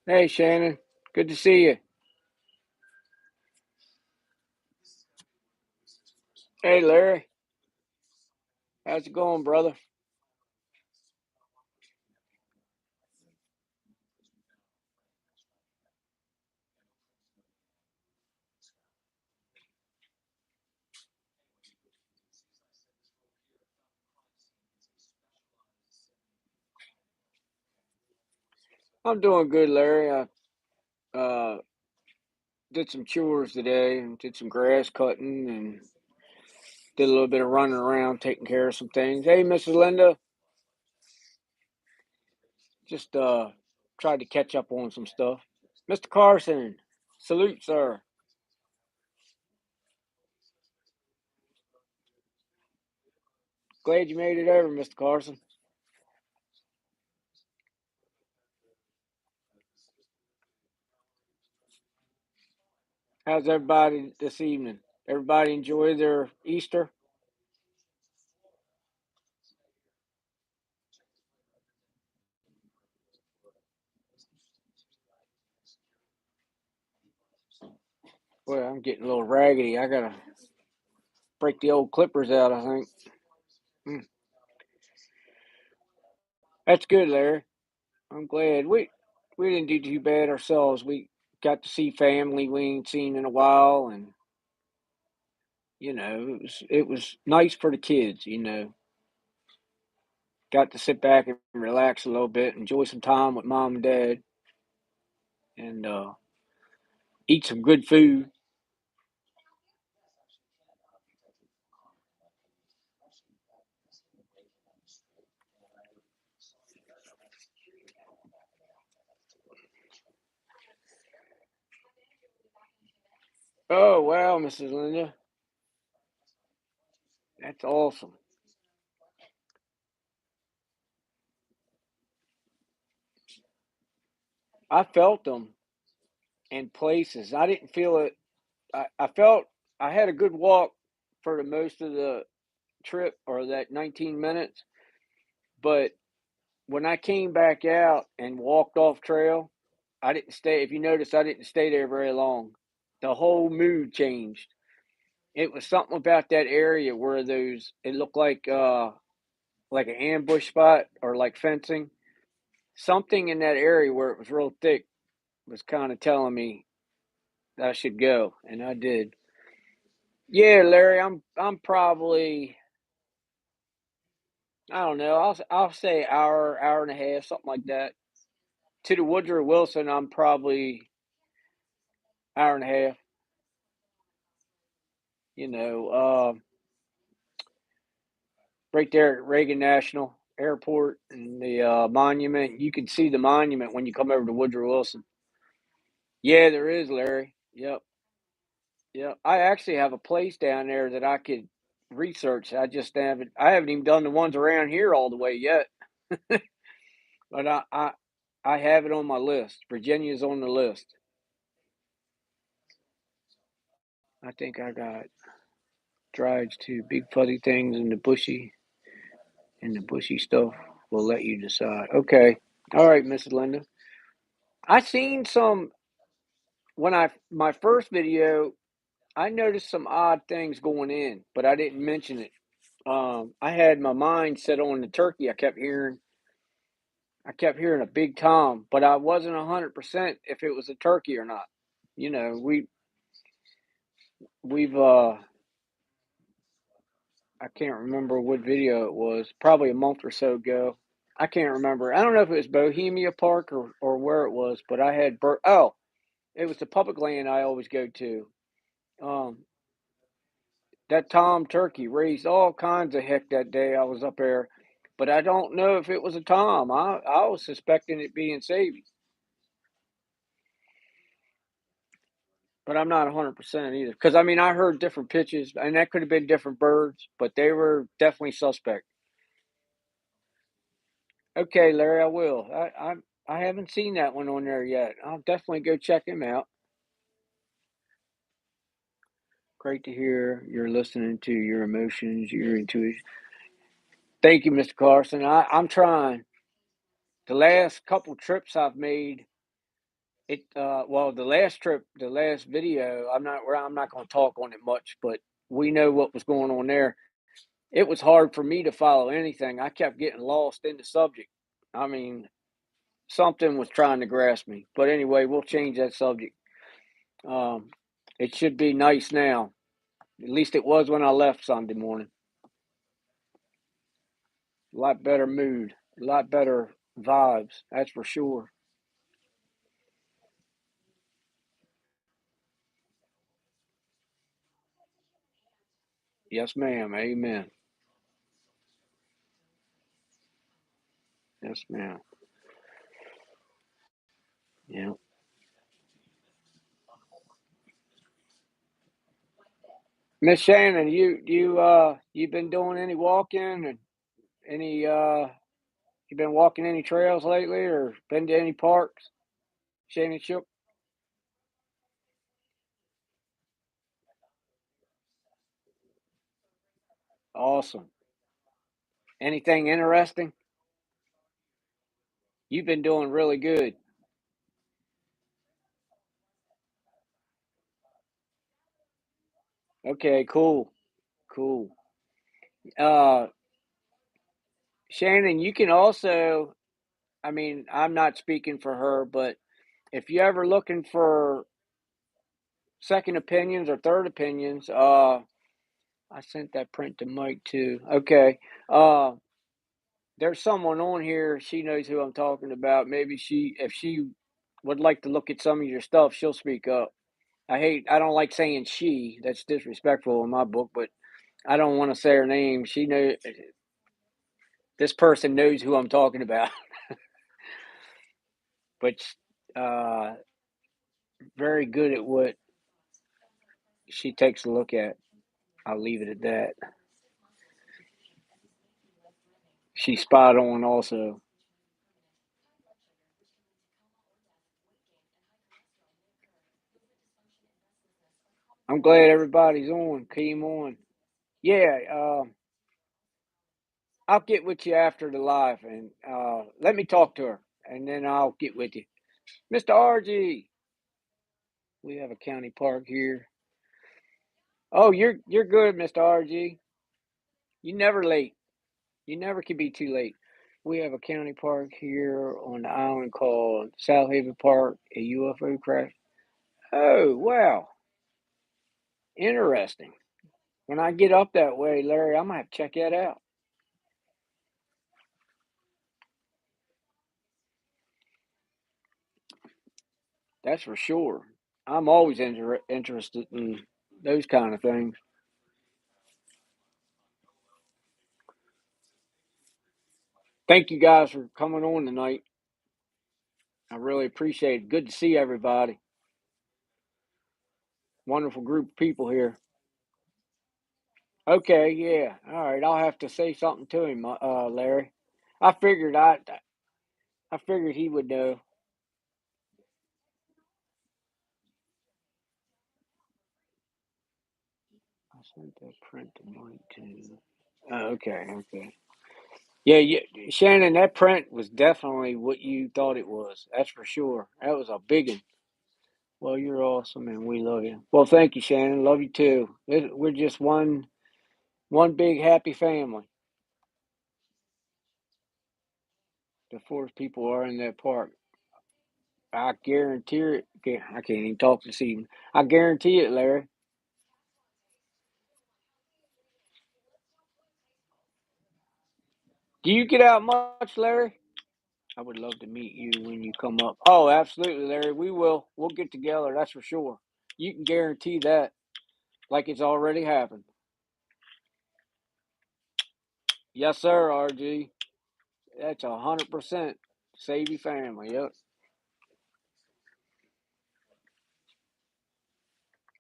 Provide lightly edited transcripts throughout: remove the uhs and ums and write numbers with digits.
Hey, Shannon. Good to see you. Hey, Larry. How's it going, brother? I'm doing good, Larry. I did some chores today and did some grass cutting and did a little bit of running around taking care of some things. Hey, Mrs. Linda. Just tried to catch up on some stuff. Mr. Carson. Salute, sir. Glad you made it over, Mr. Carson. How's everybody this evening? Everybody enjoy their Easter? Well, I'm getting a little raggedy. I gotta break the old clippers out, I think. Hmm. That's good, Larry. I'm glad we didn't do too bad ourselves. We got to see family we ain't seen in a while, and it was nice for the kids. Got to sit back and relax a little bit, enjoy some time with mom and dad, and eat some good food. Oh wow, Mrs. Linda, that's awesome. I felt them in places. I didn't feel it. I felt I had a good walk for the most of the trip or that 19 minutes, but when I came back out and walked off trail, I didn't stay. If you notice, I didn't stay there very long. The whole mood changed. It was something about that area where those it looked like an ambush spot or like fencing. Something in that area where it was real thick was kind of telling me that I should go, and I did. Yeah, Larry, I'm probably I don't know. I'll say hour and a half, something like that. To the Woodrow Wilson, I'm probably hour and a half. You know, right there at Reagan National Airport and the monument. You can see the monument when you come over to Woodrow Wilson. Yeah, there is, Larry. Yep, yep. I actually have a place down there that I could research. I haven't even done the ones around here all the way yet, but I have it on my list. Virginia's on the list. I think I got drives to big fuzzy things and the bushy stuff. We'll let you decide. Okay. All right, Mrs. Linda. I seen some when I my first video. I noticed some odd things going in, but I didn't mention it. I had my mind set on the turkey. I kept hearing a big tom, but I wasn't 100% if it was a turkey or not. We've I can't remember what video it was. Probably a month or so ago. I can't remember. I don't know if it was Bohemia Park or where it was, but I had oh, it was the public land I always go to. Um, that Tom turkey raised all kinds of heck that day I was up there. but I don't know if it was a Tom. I was suspecting it being Savy, but I'm not 100% either. Because I mean, I heard different pitches, and that could have been different birds, but they were definitely suspect. Okay, Larry, I will. I haven't seen that one on there yet. I'll definitely go check him out. Great to hear you're listening to your emotions, your intuition. Thank you, Mr. Carson. I'm trying. The last couple trips I've made, well, the last trip, the last video, I'm not going to talk on it much, but we know what was going on there. It was hard for me to follow anything. I kept getting lost in the subject. I mean, something was trying to grasp me. But anyway, we'll change that subject. Um, it should be nice now. At least it was when I left Sunday morning. A lot better mood, a lot better vibes. That's for sure. Yes, ma'am. Amen. Yes, ma'am. Yeah. Miss Shannon, you've been doing any walking and any you been walking any trails lately or been to any parks? Shannon Shook? Awesome. Anything interesting? You've been doing really good. Okay, cool. Cool. Uh Shannon, you can also, I mean, I'm not speaking for her, but if you ever looking for second opinions or third opinions, I sent that print to Mike too. Okay. Uh there's someone on here, she knows who I'm talking about. Maybe if she would like to look at some of your stuff, she'll speak up. I don't like saying she. That's disrespectful in my book, but I don't want to say her name. She knows this person knows who I'm talking about, but uh, very good at what she takes a look at. I'll leave it at that. She's spot on, also. I'm glad everybody's on, came on. Yeah, I'll get with you after the live, and let me talk to her, and then I'll get with you, Mr. RG. We have a county park here. Oh, you're good, Mr. RG. You never late. You never can be too late. We have a county park here on the island called South Haven Park. A UFO crash. Oh, wow. Interesting. When I get up that way, Larry, I'm gonna have to check that out. That's for sure. I'm always interested in those kind of things. Thank you guys for coming on tonight. I really appreciate it. Good to see everybody. Wonderful group of people here. Okay, yeah. All right, I'll have to say something to him, Larry. I figured I figured he would know. I sent that print to Mike too. Oh, okay, okay. Yeah, yeah, Shannon, that print was definitely what you thought it was. That's for sure. That was a big one. Well, you're awesome, and we love you. Well, thank you, Shannon. Love you too. We're just one big happy family. The four people are in that park. I guarantee it. I can't even talk this evening. I guarantee it, Larry. Do you get out much, Larry? I would love to meet you when you come up. Oh, absolutely, Larry. We will. We'll get together. That's for sure. You can guarantee that, like it's already happened. Yes, sir, RG. That's 100% save your family. Yep.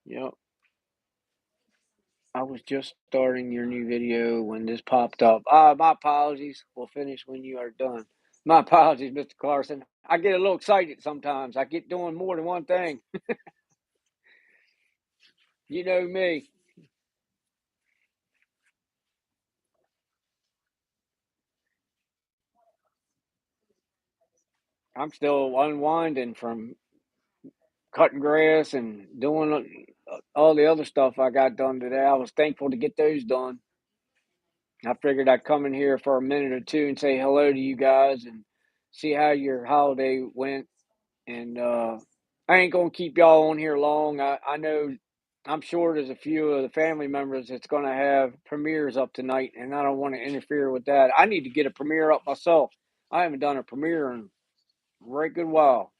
Yep. I was just starting your new video when this popped up. My apologies. We'll finish when you are done. My apologies, Mr. Carson. I get a little excited sometimes. I get doing more than one thing. You know me. I'm still unwinding from cutting grass and doing all the other stuff I got done today. I was thankful to get those done. I figured I'd come in here for a minute or two and say hello to you guys and see how your holiday went. And I ain't gonna keep y'all on here long. I know I'm sure there's a few of the family members that's gonna have premieres up tonight, and I don't want to interfere with that. I need to get a premiere up myself. I haven't done a premiere in a very good while.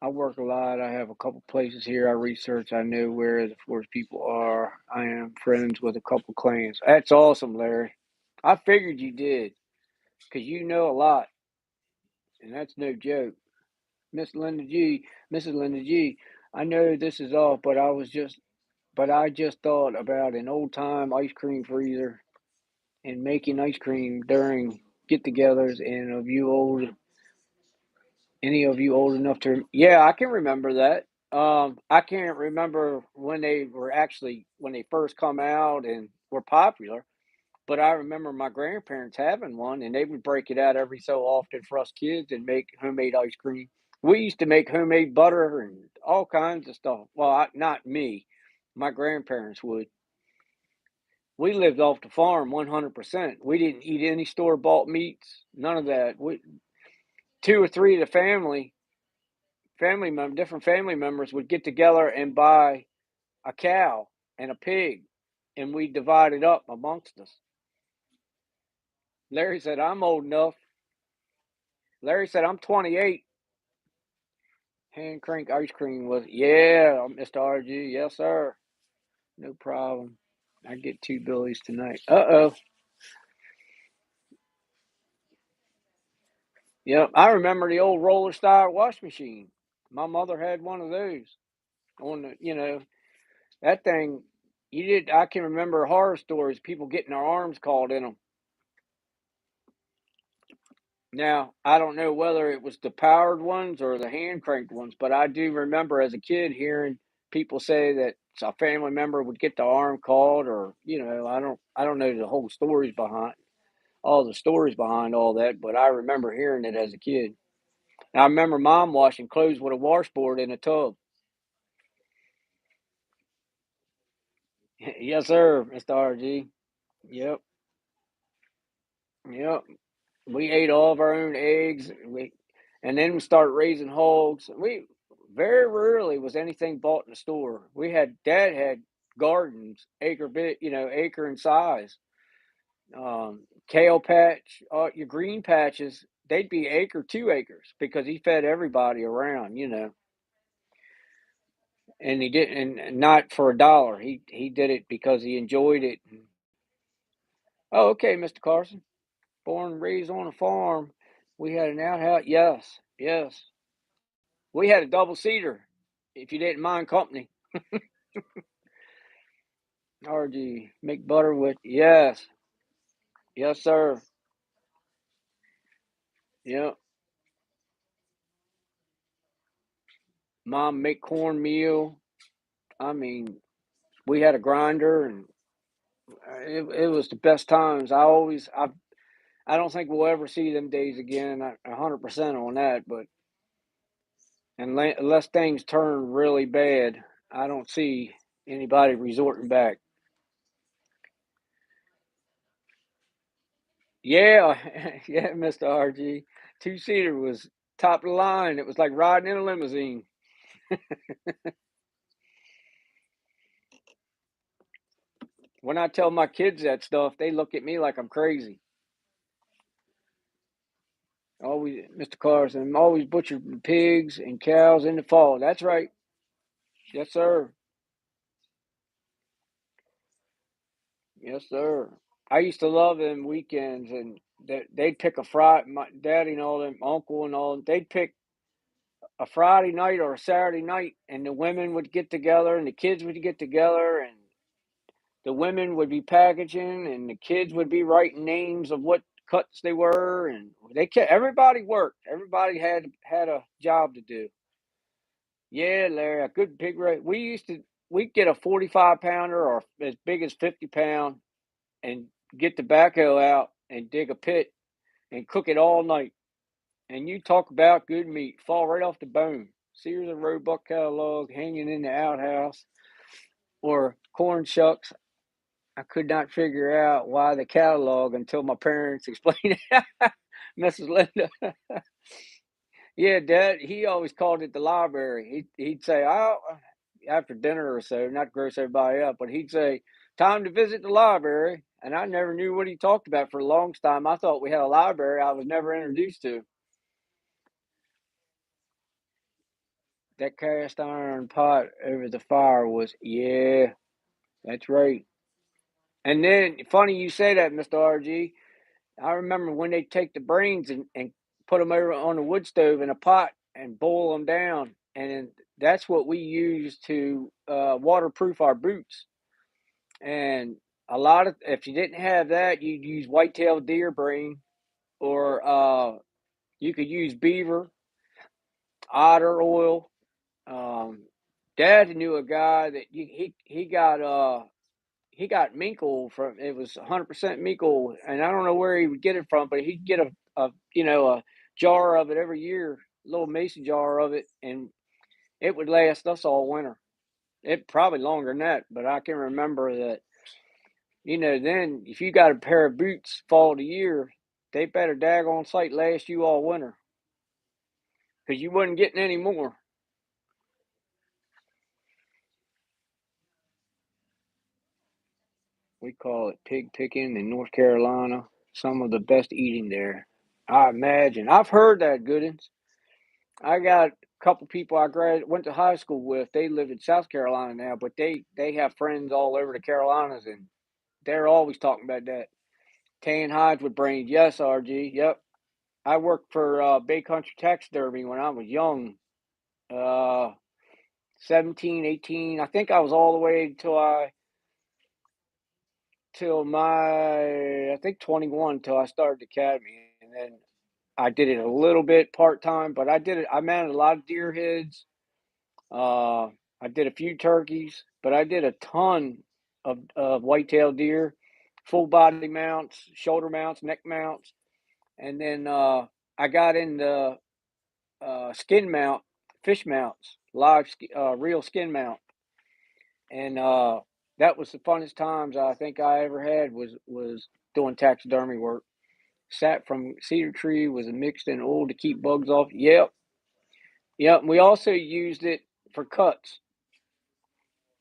I work a lot. I have a couple places here I research. I know where the forest people are. I am friends with a couple clans. That's awesome, Larry. I figured you did because you know a lot, and that's no joke. Miss Linda G, Mrs. Linda G. I know this is off, but I just thought about an old time ice cream freezer and making ice cream during get-togethers. And any of you old enough to? Yeah, I can remember that. I can't remember when they were actually when they first come out and were popular, but I remember my grandparents having one, and they would break it out every so often for us kids and make homemade ice cream. We used to make homemade butter and all kinds of stuff. Well, not me. My grandparents would. We lived off the farm 100%. We didn't eat any store bought meats, none of that. Two or three of the different family members would get together and buy a cow and a pig, and we divide it up amongst us. Larry said, I'm old enough. Larry said, I'm 28. Hand crank ice cream was, yeah, Mr. RG. Yes, sir. No problem. I get two billies tonight. Uh-oh. Yep. I remember the old roller style wash machine. My mother had one of those on that thing. I can remember horror stories, people getting their arms caught in them. Now, I don't know whether it was the powered ones or the hand cranked ones, but I do remember as a kid hearing people say that a family member would get the arm caught, or I don't know the whole stories behind all the stories behind all that, but I remember hearing it as a kid. And I remember mom washing clothes with a washboard in a tub. Yes, sir, Mr. RG. Yep, yep. We ate all of our own eggs. And then we started raising hogs. We very rarely was anything bought in the store. Dad had gardens, acre in size. Kale patch, your green patches, they'd be acre, 2 acres because he fed everybody around. And he did, and not for a dollar. He did it because he enjoyed it. Oh, okay, Mr. Carson. Born and raised on a farm. We had an outhouse. Yes, yes. We had a double seater, if you didn't mind company. Or do you make butter with? Yes, yes, sir. Yep. Mom make cornmeal. I mean, we had a grinder, and it was the best times. I don't think we'll ever see them days again. 100% on that. But unless things turn really bad, I don't see anybody resorting back. Yeah, yeah, Mr. RG. Two-seater was top of the line. It was like riding in a limousine. When I tell my kids that stuff, they look at me like I'm crazy. Always, Mr. Carson, always butchered pigs and cows in the fall. That's right. Yes, sir. Yes, sir. I used to love them weekends, and they'd pick a Friday. My daddy and all them, uncle and all, they'd pick a Friday night or a Saturday night, and the women would get together, and the kids would get together, and the women would be packaging, and the kids would be writing names of what cuts they were, and everybody worked. Everybody had a job to do. Yeah, Larry, a good big race. We'd get a 45 pounder or as big as 50 pound and get the backhoe out and dig a pit and cook it all night. And you talk about good meat, fall right off the bone. Sears and Roebuck catalog hanging in the outhouse or corn shucks. I could not figure out why the catalog until my parents explained it. Mrs. Linda. Yeah, Dad, he always called it the library. He'd say, "Oh," after dinner or so, not to gross everybody up, but he'd say, "Time to visit the library." And I never knew what he talked about for the longest time. I thought we had a library I was never introduced to. That cast iron pot over the fire was, yeah, that's right. And then, funny you say that, Mr. RG. I remember when they take the brains and put them over on the wood stove in a pot and boil them down. And that's what we use to waterproof our boots. And if you didn't have that, you'd use white-tailed deer brain, or you could use beaver, otter oil. Um, Dad knew a guy that he got mink oil from. It was 100% mink oil, and I don't know where he would get it from, but he'd get a jar of it every year, a little mason jar of it, and it would last us all winter. It probably longer than that, but I can remember that. Then if you got a pair of boots fall to year, they better daggone sight last you all winter because you wasn't getting any more. We call it pig picking in North Carolina. Some of the best eating there. I imagine. I've heard that, Goodens. I got a couple people went to high school with. They live in South Carolina now, but they have friends all over the Carolinas, and they're always talking about that. Tan hides with brains. Yes, RG. Yep. I worked for Bay Country Taxidermy when I was young. Uh, 17, 18. I think I was all the way till my, I think 21 till I started the academy. And then I did it a little bit part time, but I mounted a lot of deer heads. Uh, I did a few turkeys, but I did a ton of white-tailed deer, full body mounts, shoulder mounts, neck mounts. And then I got into skin mount, fish mounts, real skin mount. And that was the funnest times I think I ever had was doing taxidermy work. Sap from cedar tree was mixed in oil to keep bugs off. Yep, yep. And we also used it for cuts.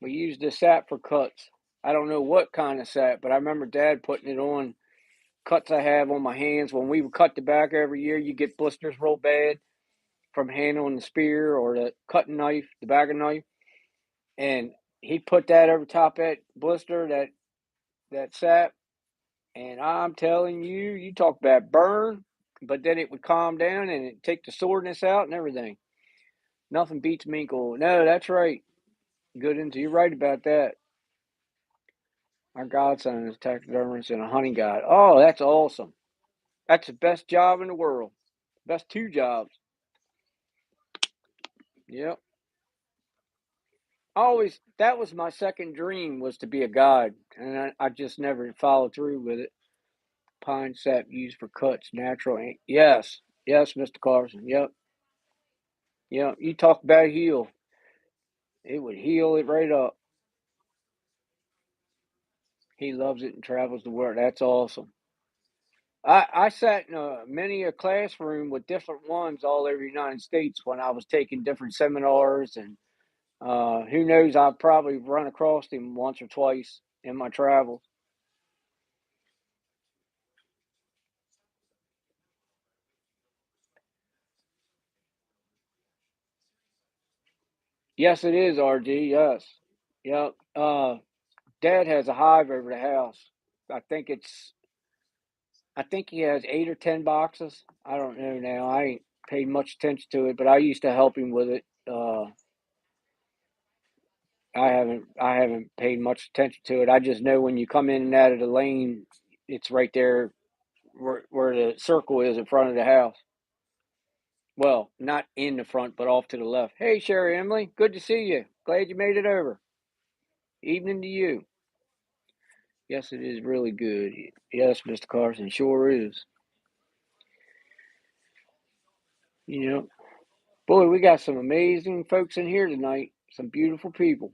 We used the sap for cuts. I don't know what kind of sap, but I remember Dad putting it on cuts I have on my hands. When we would cut tobacco every year, you get blisters real bad from handling the spear or the cutting knife, tobacco knife. And he put that over top of that blister, that sap. And I'm telling you, you talk about burn, but then it would calm down and it take the soreness out and everything. Nothing beats mink oil. No, that's right. Goodens, you're right about that. My godson is a taxidermist and a hunting guide. Oh, that's awesome. That's the best job in the world. Best two jobs. Yep. Always, that was my second dream was to be a guide, and I just never followed through with it. Pine sap used for cuts, natural ink. Yes, yes, Mr. Carson. Yep, yep. You talk about heal, it would heal it right up. He loves it and travels the world. That's awesome. I sat in many a classroom with different ones all over the United States when I was taking different seminars, and who knows, I've probably run across him once or twice in my travels. Yes, it is, RG. Yes. Yep. Dad has a hive over the house. I think it's I think he has 8 or 10 boxes. I don't know now. I ain't paid much attention to it, but I used to help him with it. I haven't paid much attention to it. I just know when you come in and out of the lane, it's right there where the circle is in front of the house. Well, not in the front, but off to the left. Hey, Sherry Emily, good to see you. Glad you made it over. Evening to you. Yes, it is really good. Yes, Mr. Carson, sure is. You know, boy, we got some amazing folks in here tonight. Some beautiful people.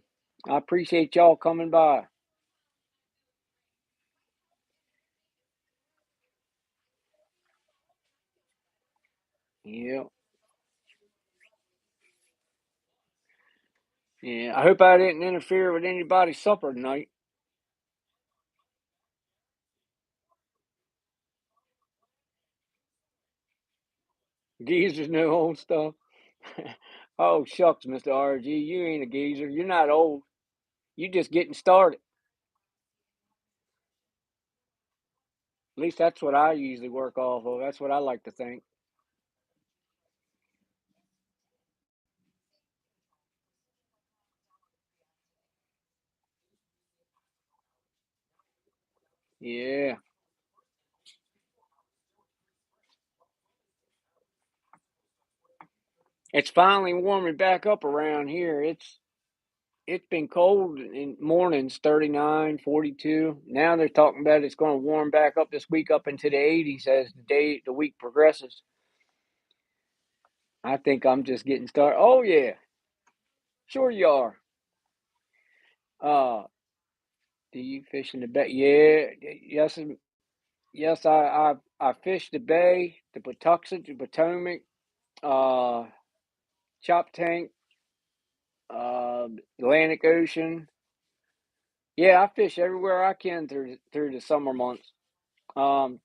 I appreciate y'all coming by. Yeah, yeah. I hope I didn't interfere with anybody's supper tonight. Geezers know old stuff. Oh, shucks, Mr. RG, you ain't a geezer. You're not old. You just getting started. At least that's what I usually work off of. That's what I like to think. Yeah. It's finally warming back up around here. It's been cold in mornings, 39, 42. Now they're talking about it's going to warm back up this week up into the 80s as the week progresses. I think I'm just getting started. Oh yeah, sure you are. Uh, do you fish in the bay? Yeah, yes, yes. I fished the bay, the Patuxent, the Potomac, uh, Chop Tank, Atlantic Ocean. Yeah, I fish everywhere I can through the summer months.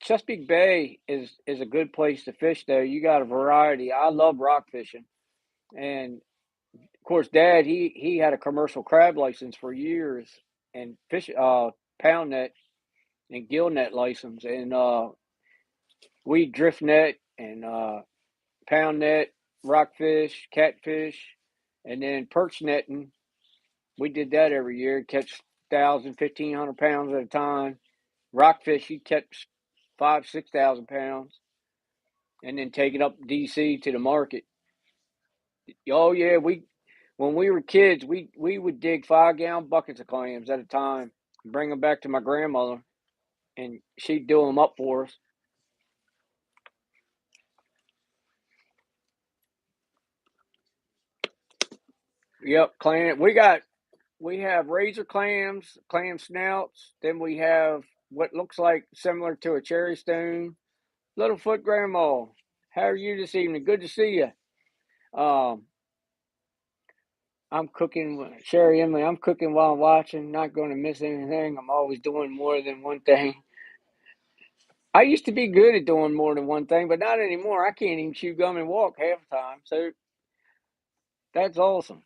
Chesapeake Bay is a good place to fish though. You got a variety. I love rock fishing, and of course, Dad he had a commercial crab license for years, and fish pound net and gill net license, and we drift net and pound net, rockfish, catfish, and then perch netting. We did that every year. Catch 1,000, 1,500 pounds at a time. Rockfish, you catch 5, 6,000 pounds, and then take it up DC to the market. Oh yeah, we when we were kids, we would dig 5 gallon buckets of clams at a time, and bring them back to my grandmother, and she'd do them up for us. Yep, clam. We have razor clams, clam snouts. Then we have what looks like similar to a cherry stone. Littlefoot Grandma, how are you this evening? Good to see you. Um, I'm cooking, Sherry Emily. I'm cooking while I'm watching. Not going to miss anything. I'm always doing more than one thing. I used to be good at doing more than one thing, but not anymore. I can't even chew gum and walk half the time. So that's awesome.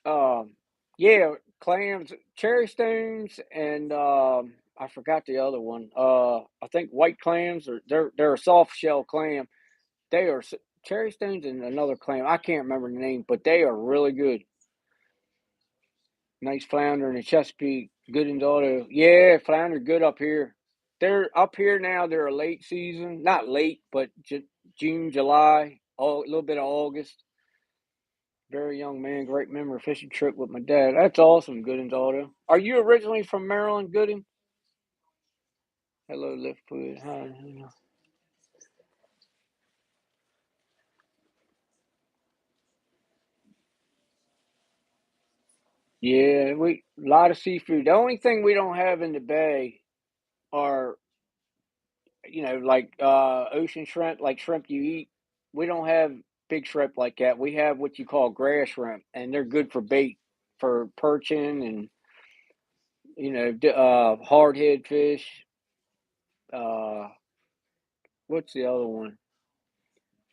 Um, yeah, clams, cherry stones, and I forgot the other one. I think white clams, or they're a soft shell clam. They are cherry stones and another clam. I can't remember the name, but they are really good. Nice flounder in the Chesapeake, good in auto. Yeah, flounder good up here. They're up here now. They're a late season, not late, but June, July, a little bit of August. Very young man, great memory fishing trip with my dad. That's awesome, Gooding's Auto. Are you originally from Maryland, Gooding? Hello, Liftwood. Hi. Yeah, we a lot of seafood. The only thing we don't have in the bay are like ocean shrimp, like shrimp you eat. We don't have big shrimp like that. We have what you call grass shrimp, and they're good for bait for perching and hardhead fish. Uh, what's the other one?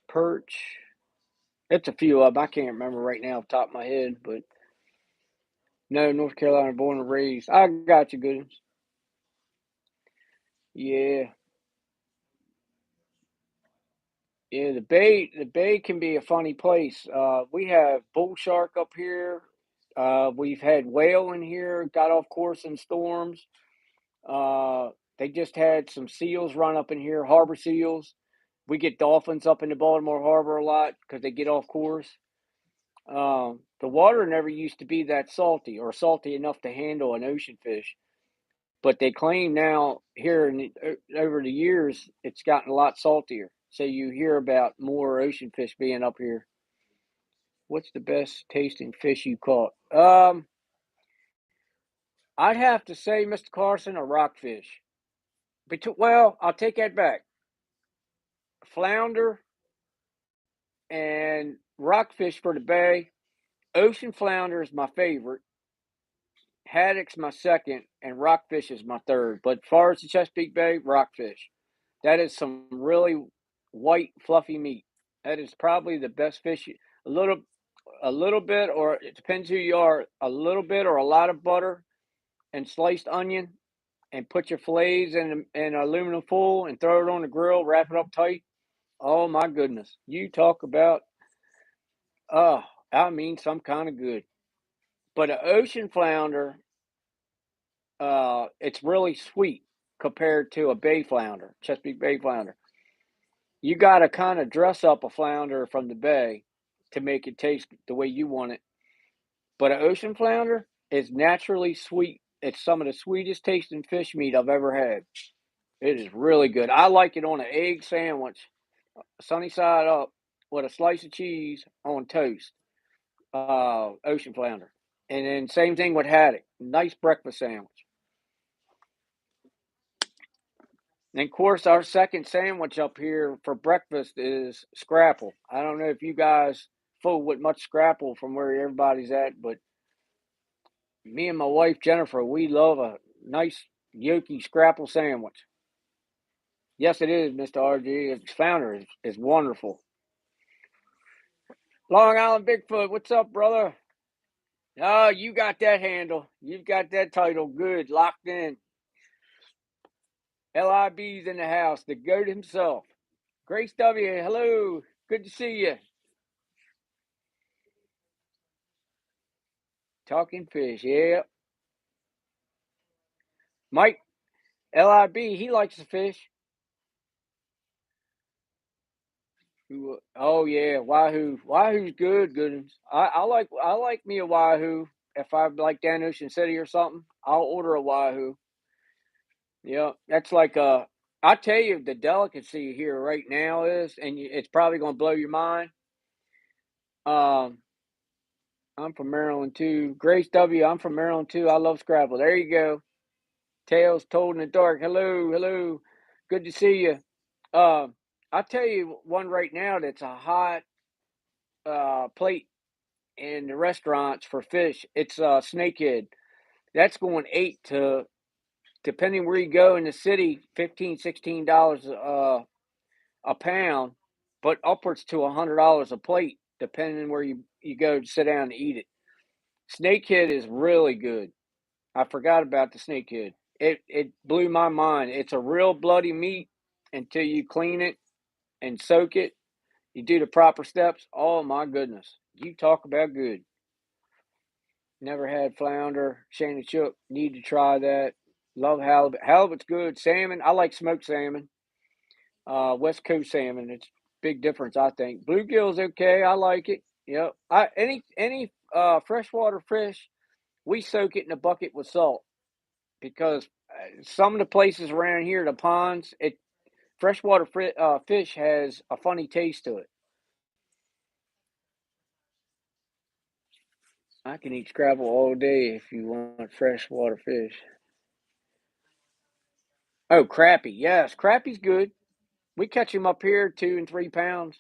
Perch. It's a few of them. I can't remember right now off the top of my head, but no, North Carolina, born and raised. I got you, Goodens. Yeah, yeah. The Bay can be a funny place. We have bull shark up here. We've had whale in here. Got off course in storms. Uh, they just had some seals run up in here. Harbor seals. We get dolphins up in the Baltimore Harbor a lot because they get off course. The water never used to be that salty or salty enough to handle an ocean fish. But they claim now here over the years it's gotten a lot saltier. So you hear about more ocean fish being up here. What's the best tasting fish you caught? I'd have to say, Mr. Carson, a rockfish. Well, I'll take that back. Flounder and rockfish for the bay. Ocean flounder is my favorite. Haddock's my second, and rockfish is my third. But as far as the Chesapeake Bay, rockfish. That is some really white, fluffy meat. That is probably the best fish. A little, a little bit, or it depends who you are. A little bit or a lot of butter and sliced onion, and put your fillets in aluminum foil and throw it on the grill. Wrap it up tight. Oh my goodness! You talk about oh, I mean some kind of good. But an ocean flounder, it's really sweet compared to a bay flounder, Chesapeake Bay flounder. You got to kind of dress up a flounder from the bay to make it taste the way you want it. But an ocean flounder is naturally sweet. It's some of the sweetest tasting fish meat I've ever had. It is really good. I like it on an egg sandwich, sunny side up, with a slice of cheese on toast. Ocean flounder. And then same thing with haddock. Nice breakfast sandwich. And of course, our second sandwich up here for breakfast is scrapple. I don't know if you guys fool with much scrapple from where everybody's at, but me and my wife Jennifer, we love a nice yolky scrapple sandwich. Yes, it is, Mr. RG. Its founder is wonderful. Long Island Bigfoot, what's up, brother? Oh, you got that handle. You've got that title good, locked in. LIB's in the house, the goat himself. Grace W, hello. Good to see you. Talking fish, yeah. Mike, LIB, he likes to fish. Oh yeah, Wahoo. Wahoo's good, good. I like me a Wahoo. If I'm like down Ocean City or something, I'll order a Wahoo. Yeah, that's like I tell you the delicacy here right now is, and it's probably gonna blow your mind. Um, I'm from Maryland too. Grace W, I'm from Maryland too. I love Scrabble. There you go. Tales told in the dark. Hello, hello. Good to see you. I'll tell you one right now that's a hot plate in the restaurants for fish. It's snakehead. That's going 8 to, depending where you go in the city, $15, $16 a pound, but upwards to $100 a plate, depending where you go to sit down and eat it. Snakehead is really good. I forgot about the snakehead. It blew my mind. It's a real bloody meat until you clean it and soak it. You do the proper steps. Oh my goodness. You talk about good. Never had flounder. Shannon Shook. Need to try that. Love halibut. Halibut's good. Salmon. I like smoked salmon. West Coast salmon. It's big difference, I think. Bluegill's okay. I like it. Yep. Any freshwater fish, we soak it in a bucket with salt because some of the places around here, the ponds, freshwater fish has a funny taste to it. I can eat Scrabble all day if you want freshwater fish. Oh, crappie. Yes, crappie's good. We catch them up here 2 and 3 pounds,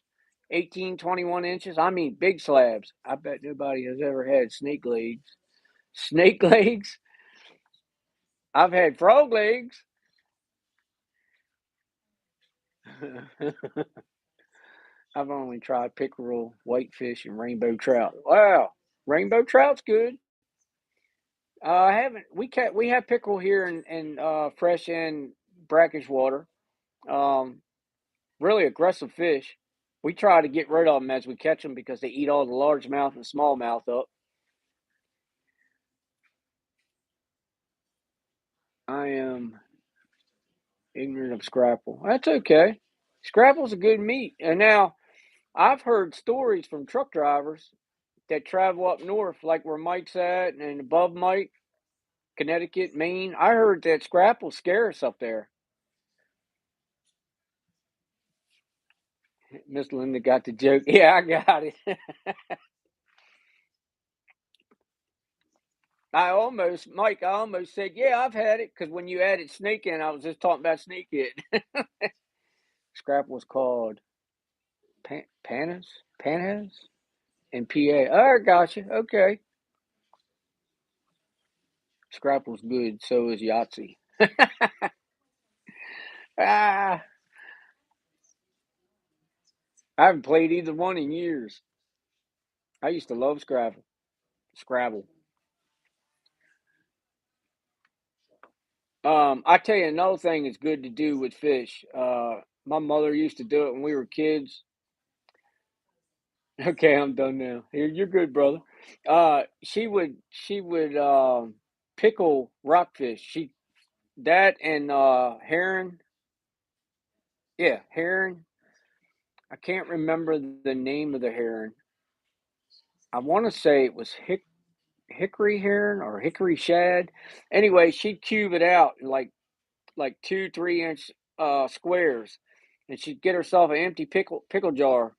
18, 21 inches. I mean, big slabs. I bet nobody has ever had snake legs. Snake legs? I've had frog legs. I've only tried pickerel, whitefish, and rainbow trout. Wow, rainbow trout's good. I haven't. We have pickerel here in fresh and brackish water. Um, Really aggressive fish. We try to get rid of them as we catch them because they eat all the largemouth and smallmouth up. I am ignorant of scrapple. That's okay. Scrapple's a good meat. And now I've heard stories from truck drivers that travel up north, like where Mike's at and above Mike, Connecticut, Maine. I heard that scrapple's scarce up there. Miss Linda got the joke. Yeah, I got it. Mike, I almost said, yeah, I've had it because when you added snake in, I was just talking about snake it. Scrapple was called Panas in PA. Oh, gotcha. Okay. Scrapple's good. So is Yahtzee. Ah, I haven't played either one in years. I used to love Scrabble. Scrabble. I tell you another thing that's good to do with fish. My mother used to do it when we were kids. Okay, I'm done now. Here, you're good, brother. She would pickle rockfish. She that and herring. Yeah, herring. I can't remember the name of the heron. I want to say it was hickory heron or hickory shad. Anyway, she'd cube it out in like 2 3 inch squares, and she'd get herself an empty pickle jar,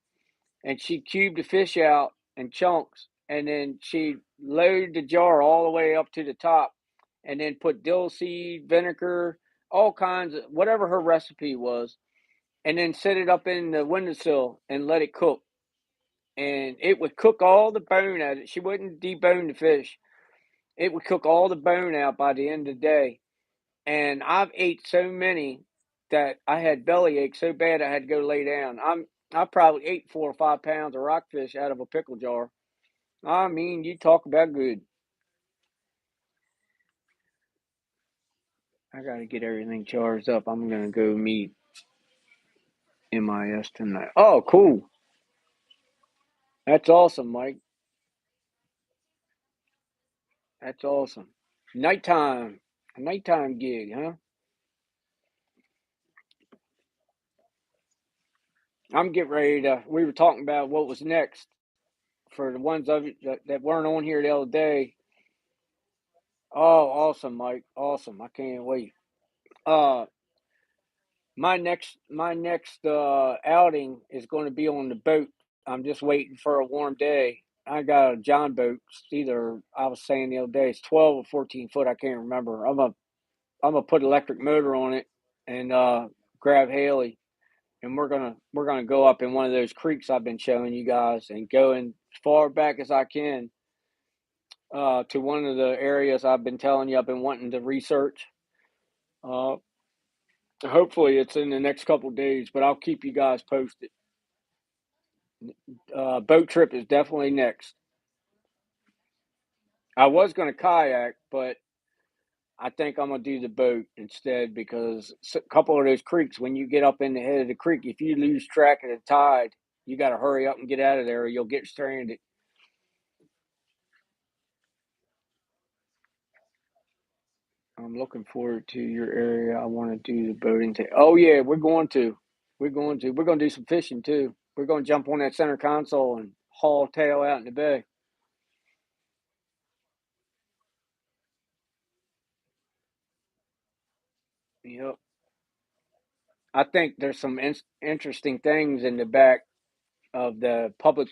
and she'd cube the fish out in chunks, and then she'd load the jar all the way up to the top, and then put dill seed, vinegar, all kinds of whatever her recipe was, and then set it up in the windowsill and let it cook. And it would cook all the bone out of it. She wouldn't debone the fish. It would cook all the bone out by the end of the day. And I've ate so many that I had bellyache so bad I had to go lay down. I probably ate 4 or 5 pounds of rockfish out of a pickle jar. I mean, you talk about good. I got to get everything charged up. I'm gonna go meet MIS tonight. Oh, cool. That's awesome, Mike. That's awesome. Nighttime, a nighttime gig, huh? I'm getting ready to. We were talking about what was next for the ones of you that weren't on here the other day. Oh, awesome, Mike. Awesome. I can't wait. Uh, my next outing is going to be on the boat. I'm just waiting for a warm day. I got a John boat. It's either I was saying the other day it's 12 or 14 foot. I can't remember. I'm gonna put electric motor on it and grab Haley, and we're gonna go up in one of those creeks I've been showing you guys and go in as far back as I can to one of the areas I've been telling you I've been wanting to research. Uh, Hopefully it's in the next couple days, but I'll keep you guys posted. Boat trip is definitely next. I was going to kayak, but I think I'm going to do the boat instead because a couple of those creeks, when you get up in the head of the creek, if you lose track of the tide, you got to hurry up and get out of there or you'll get stranded. I'm looking forward to your area. I want to do the boating. Oh yeah, we're going to. We're going to. We're going to do some fishing too. We're going to jump on that center console and haul tail out in the bay. Yep. I think there's some interesting things in the back of the public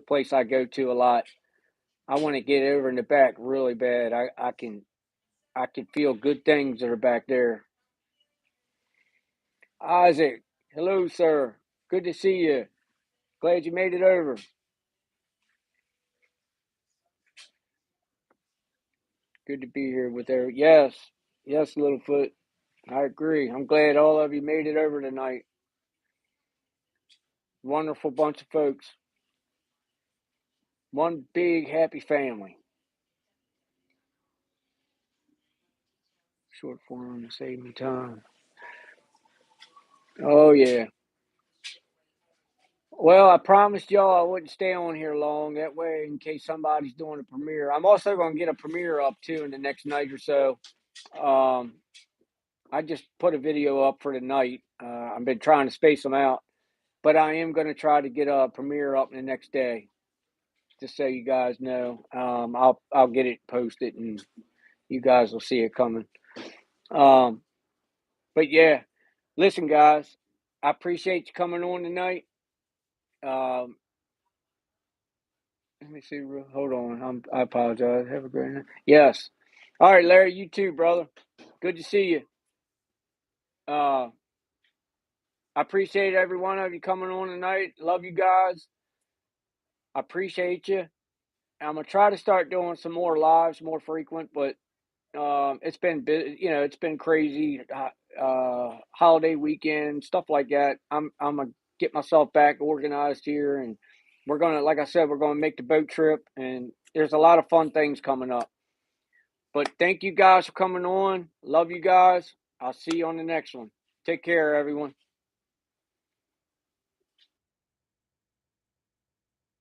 place I go to a lot. I want to get over in the back really bad. I can feel good things that are back there. Isaac, hello, sir. Good to see you. Glad you made it over. Good to be here with her. Yes, yes, Littlefoot. I agree. I'm glad all of you made it over tonight. Wonderful bunch of folks. One big happy family. Short form to save me time. Oh yeah. Well, I promised y'all I wouldn't stay on here long. That way, in case somebody's doing a premiere, I'm also going to get a premiere up too in the next night or so. Um, I just put a video up for tonight. I've been trying to space them out, but I am going to try to get a premiere up in the next day, just so you guys know. I'll get it posted, and you guys will see it coming. But yeah, listen, guys, I appreciate you coming on tonight. Um, Let me see. Hold on. I apologize. Have a great night. Yes. All right, Larry. You too, brother. Good to see you. Uh, I appreciate every one of you coming on tonight. Love you guys. I appreciate you. I'm gonna try to start doing some more lives, more frequent, but it's been it's been crazy. Holiday weekend, stuff like that. I'm gonna get myself back organized here, and we're gonna, like I said, we're gonna make the boat trip, and there's a lot of fun things coming up. But thank you guys for coming on. Love you guys. I'll see you on the next one. Take care, everyone.